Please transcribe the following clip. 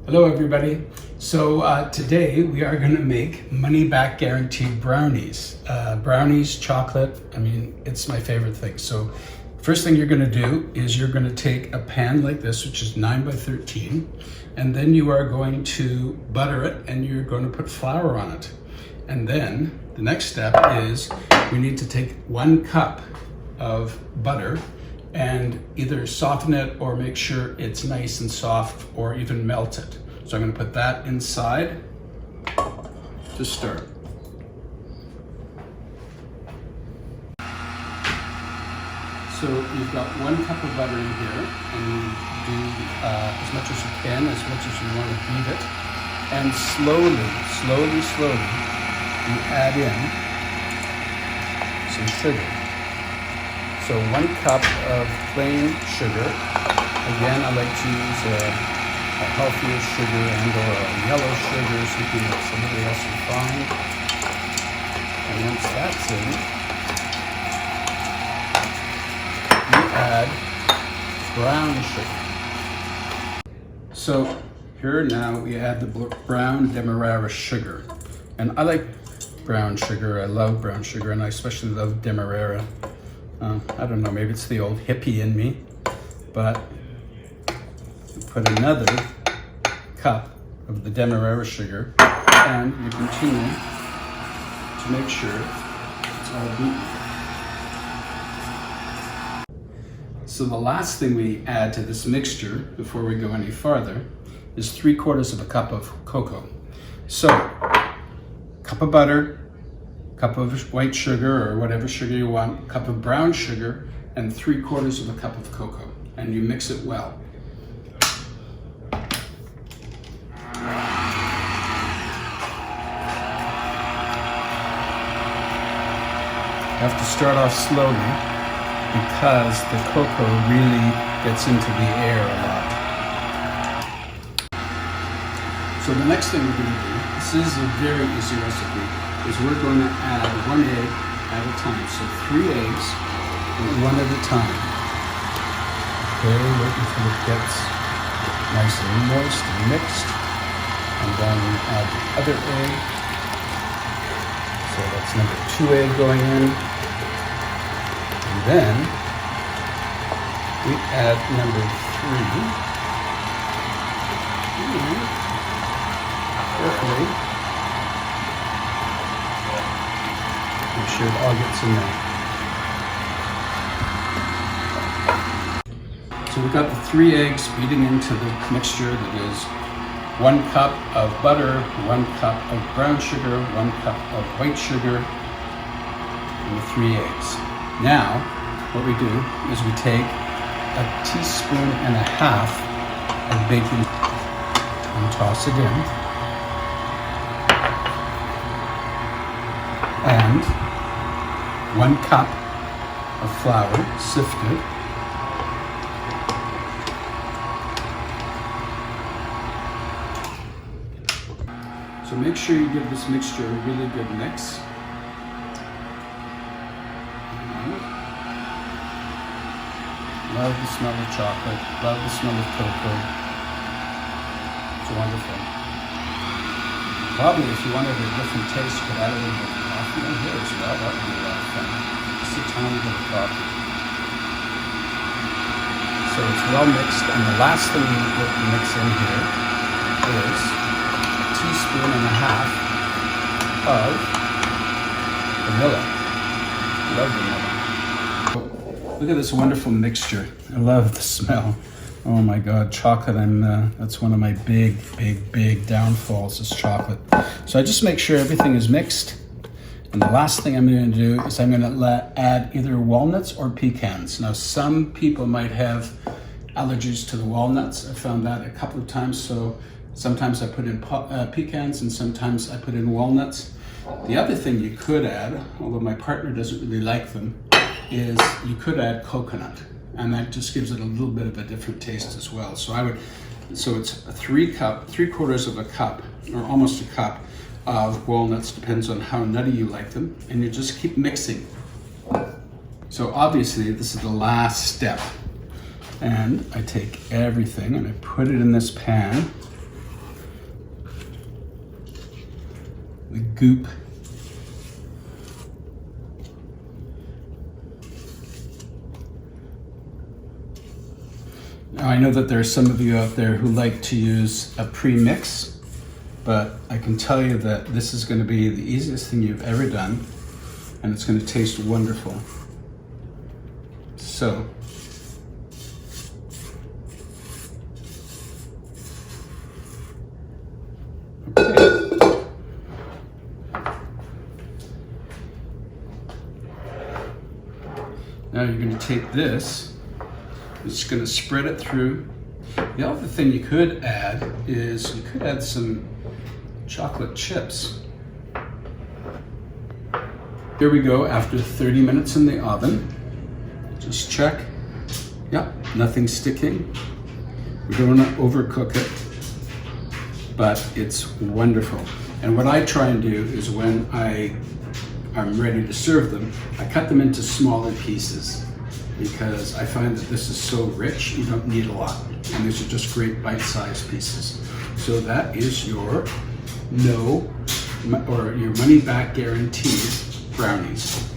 Hello everybody. So today we are going to make money back guaranteed brownies. Brownies, chocolate, I mean, it's my favorite thing. So first thing you're going to do is you're going to take a pan like this, which is 9 by 13, and then you are going to butter it and you're going to put flour on it. And then the next step is we need to take 1 cup of butter and either soften it or make sure it's nice and soft or even melt it. So I'm going to put that inside to start. So you've got 1 cup of butter in here, and you do as much as you can, as much as you want to beat it. And slowly, you add in some sugar. So 1 cup of plain sugar. Again, I like to use a healthier sugar and or a yellow sugar, something that somebody else refined. And once that's in, you add brown sugar. So here now we add the brown Demerara sugar. And I like brown sugar, I love brown sugar, and I especially love Demerara. I don't know, maybe it's the old hippie in me, but put another cup of the Demerara sugar, and you continue to make sure it's all beaten. So the last thing we add to this mixture before we go any farther is 3/4 of a cup of cocoa. So, cup of butter, cup of white sugar or whatever sugar you want, cup of brown sugar, and 3/4 of a cup of cocoa, and you mix it well. You have to start off slowly because the cocoa really gets into the air a lot. So the next thing we're going to do, this is a very easy recipe, is we're going to add 1 egg at a time. So 3 eggs, one at a time. Okay, wait until it gets nice and moist and mixed. And then we add the other egg. So that's number 2 egg going in. And then we add number 3. Carefully. Make sure it all gets in there. So we've got the 3 eggs beating into the mixture that is 1 cup of butter, 1 cup of brown sugar, 1 cup of white sugar, and the 3 eggs. Now, what we do is we take a teaspoon and a half of baking and toss it in. And 1 cup of flour, sifted. So make sure you give this mixture a really good mix. Love the smell of chocolate, love the smell of cocoa. It's wonderful. Probably if you wanted a different taste, you could add a little bit of coffee in here as well. That would be a lot of fun. Just a tiny bit of coffee. So it's well mixed, and the last thing we mix in here is a teaspoon and a half of vanilla. Love vanilla. Look at this wonderful mixture. I love the smell. Oh my God, chocolate, and that's one of my big downfalls is chocolate. So I just make sure everything is mixed. And the last thing I'm going to do is I'm going to add either walnuts or pecans. Now some people might have allergies to the walnuts. I found that a couple of times. So sometimes I put in pecans and sometimes I put in walnuts. The other thing you could add, although my partner doesn't really like them, is you could add coconut, and that just gives it a little bit of a different taste as well. So it's a 3/4 of a cup, or almost a cup, of walnuts, depends on how nutty you like them, and you just keep mixing. So obviously this is the last step, and I take everything and I put it in this pan, goop. Now I know that there are some of you out there who like to use a pre-mix, but I can tell you that this is going to be the easiest thing you've ever done, and it's going to taste wonderful. So, okay. Now you're going to take this. It's going to spread it through. The other thing you could add is you could add some chocolate chips. Here we go after 30 minutes in the oven. Just check. Yep, nothing's sticking. We don't want to overcook it, but it's wonderful. And what I try and do is when I'm ready to serve them, I cut them into smaller pieces, because I find that this is so rich, you don't need a lot. And these are just great bite-sized pieces. So that is your your money-back guaranteed brownies.